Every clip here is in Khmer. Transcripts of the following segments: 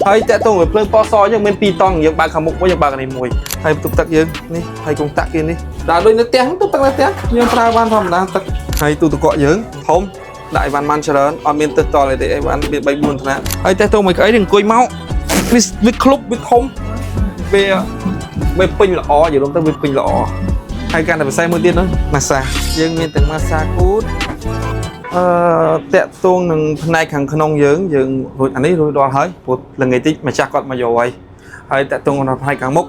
ហើយតាក់ទងvớiភ្លើងពណ៌សយើងមាន2តង់យើងបើកខាងមុខមួយយើងបើកនេះមួយហើយបន្ទប់ទឹកយើងនេះហើយកុងតាក់គេនេះដល់ដូចនៅផ្ទះបន្ទប់ទឹកនៅផ្ទះយើងប្រើបានធម្មតាទឹកហើយទូទឹកកកយើងធំដាក់អីវ៉ាន់ម៉ាន់ច្រើនអត់មានទឹកតលទេអីវ៉ាន់មាន3 4ថ្នាក់ហើយតាក់ទងមួយក្អីនេះអង្គុយមកវាក្លុបវាធំវាពេញល្អយល់ទៅវាពេញល្អហើយកាន់តែពិសេសមួយទៀតនោះម៉ាសាយើងមានទាំងម៉ាសាគូតតាក់ទងនឹងផ្នែកខាងក្នុងយើងរួចអានេះរួចដល់ហើយព្រោះល្ងាចតិចម្ចាស់គាត់មកយកហើយតាក់ទងក្នុងផ្នែកខាងមុខ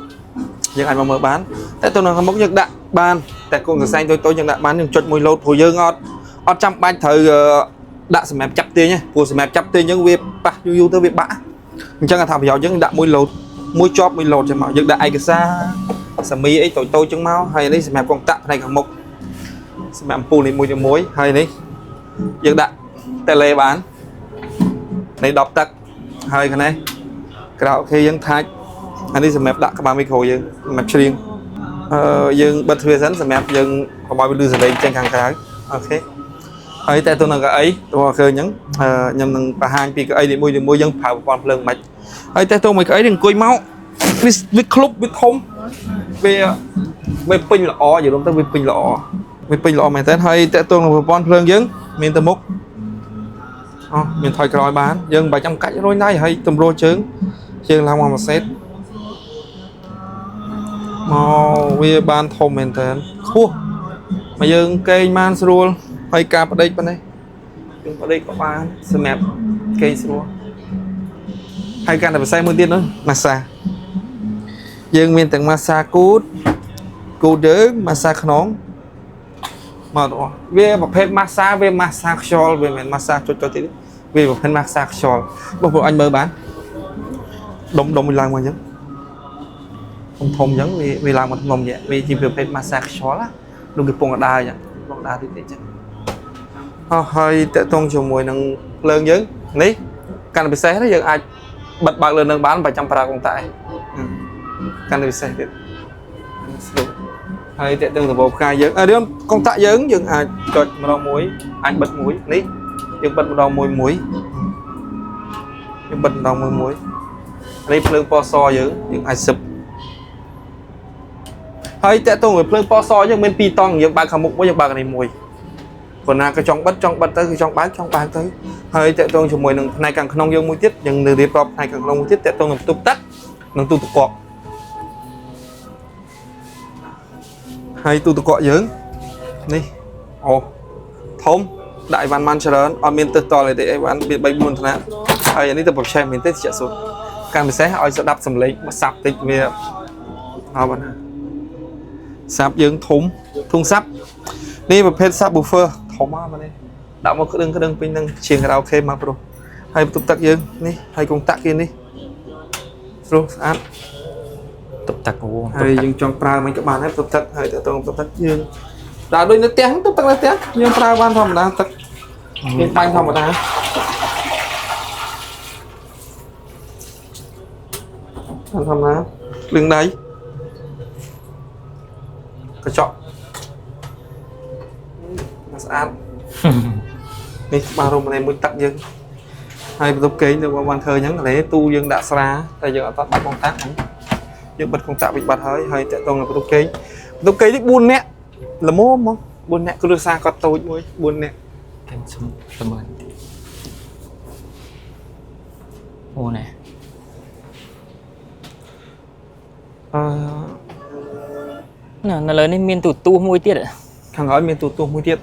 យើងអាចមកមើលបានតាក់ទងខាងមុខយើងដាក់បានតែគង់សរសៃតូចៗយើងដាក់បានយើងចុចមួយលោតព្រោះយើងអត់ចាំបាច់ត្រូវដាក់សម្រាប់ចាប់ទាញទេព្រោះសម្រាប់ចាប់ទាញយើងវាប៉ះយូរទៅវាបាក់អញ្ចឹងថាប្រយោជន៍យើងដាក់មួយលោតមួយជាប់មួយលោតចឹងមកយើងដាក់ឯកសារសាមីអីតូចៗចឹងមកហើយនេះសម្រាប់កុងតាក់ផ្នែកខាងមុខសម្រាប់អំពូលនេះមួយហើយនេះយើងដាក់តេឡេបាននេះ10ទឹកហើយខាងនេះក្រៅអូខេយើងថាច់អានេះសម្រាប់ដាក់ក្បាលមីក្រូយើងសម្រាប់ច្រៀងយើងបិទទ្វារសិនសម្រាប់យើងកុំឲ្យវាលឺសំឡេងចេញខាងក្រៅអូខេហើយតែទៅនឹងកៅអីតោះឃើញអញ្ចឹងខ្ញុំនឹងបង្ហាញពីកៅអីនីមួយយើងប្រើប្រព័ន្ធភ្លើងមិនហើយតែទៅមួយកៅអីនេះអង្គុយមកវាក្លុបវាធំវាពេញល្អយល់ទៅវាពេញល្អមែនតើហើយតែទៅនឹងប្រព័ន្ធភ្លើងយើងមានទៅមុខមានថយក្រោយបានយើងមិនបាច់ចាំកាច់រុញដៃហើយទម្រួលជើងឡើងមកសេតមកវាបានធំមែនតើខ្ពស់មកយើងកេងបានស្រួលហើយការផ្ដេកប៉ុណ្ណេះយើងផ្ដេកក៏បានសម្រាប់កេងស្រួលហើយកាន់តែពិសេសមួយទៀតនោះម៉ាសាយើងមានទាំងម៉ាសាគូតយើងម៉ាសាខ្នងមកទៅវាប្រភេទម៉ាសាវាម៉ាសាខ្យល់វាមិនមែនម៉ាសាចុចទៀតវាប្រភេទម៉ាសាខ្យល់បងប្អូនអញមើលបានដុំវាឡើងមកអញ្ចឹងធំអញ្ចឹងវាឡើងមកធ្ងន់យ៉ាងវាជាប្រភេទម៉ាសាខ្យល់ដូចគេពងកដាអញ្ចឹងពងកដាតិចអញ្ចឹងហើយតកតងជាមួយនឹងភ្លើងយើងនេះកាន់តែពិសេសណាយើងអាចបិទបើកលើនឹងបានបើចាំប្រើកុងតាក់កាន់តែពិសេសទៀតស្រួលហើយតេតឹងដំបូលផ្កាយយើងរឿងកុងតាក់យើងអាចចុចម្ដងមួយអាចបិទមួយនេះយើងបិទម្ដងមួយយើងបិទម្ដងមួយនេះភ្លើងពណ៌សយើងអាចសឹបហើយតេតឹងvớiភ្លើងពណ៌សយើងមាន2តង់យើងបើកខាងមុខមួយយើងបើកនេះមួយព្រោះណាក៏ចង់បិទទៅគឺចង់បើកទៅហើយតេតឹងជាមួយនឹងផ្នែកខាងក្នុងយើងមួយទៀតយើងនៅរៀបរាប់ផ្នែកខាងក្នុងមួយទៀតតេតឹងនឹងបន្ទប់ទឹកនិងទូទឹកកកហើយទូទឹកកកយើងនេះធំដាក់អីវ៉ាន់ម៉ាន់ច្រើនអត់មានទឹកតលទេអីវ៉ាន់មាន3 4ថ្នាក់ហើយអានេះទៅប្រឆេះមែនទេជាក់សុទ្ធកាន់ពិសេសឲ្យស្ដាប់សំឡេងសាប់តិចវាអត់បានសាប់យើងធំធុងសាប់នេះប្រភេទសាប់ buffer ធំមកនេះដាក់មកក្តឹងពេញនឹងជាងខារ៉ាអូខេមកប្រុសហើយបន្ទប់ទឹកយើងនេះហើយកុងតាក់គេនេះស្រួលស្អាតតុបតាក់ហើយយើងចង់ប្រើមិនក៏បានដែរបន្ទប់ទឹកហើយទៅបន្ទប់ទឹកយើងដល់ដូចនៅផ្ទះបន្ទប់ទឹកនៅផ្ទះយើងប្រើបានធម្មតាទឹកមានបាញ់ធម្មតាភ្លើងដៃកញ្ចក់ស្អាតនេះបានរមណីមួយទឹកយើងហើយបន្ទប់គេងទៅបានធ្វើអញ្ចឹងលេទូយើងដាក់ស្រាតែយើងអត់បាត់កុងតាក់យើងបិទកុងតាក់វិញបាត់ហើយតាក់ទងនឹងបន្ទប់គេងនេះ4នាក់ល្មមមក4នាក់គ្រួសារគាត់តូចមួយ4នាក់គេសុំល្មើអូណែនៅលើនេះមានទូមួយទៀតខាងក្រោយមានទូមួយទៀត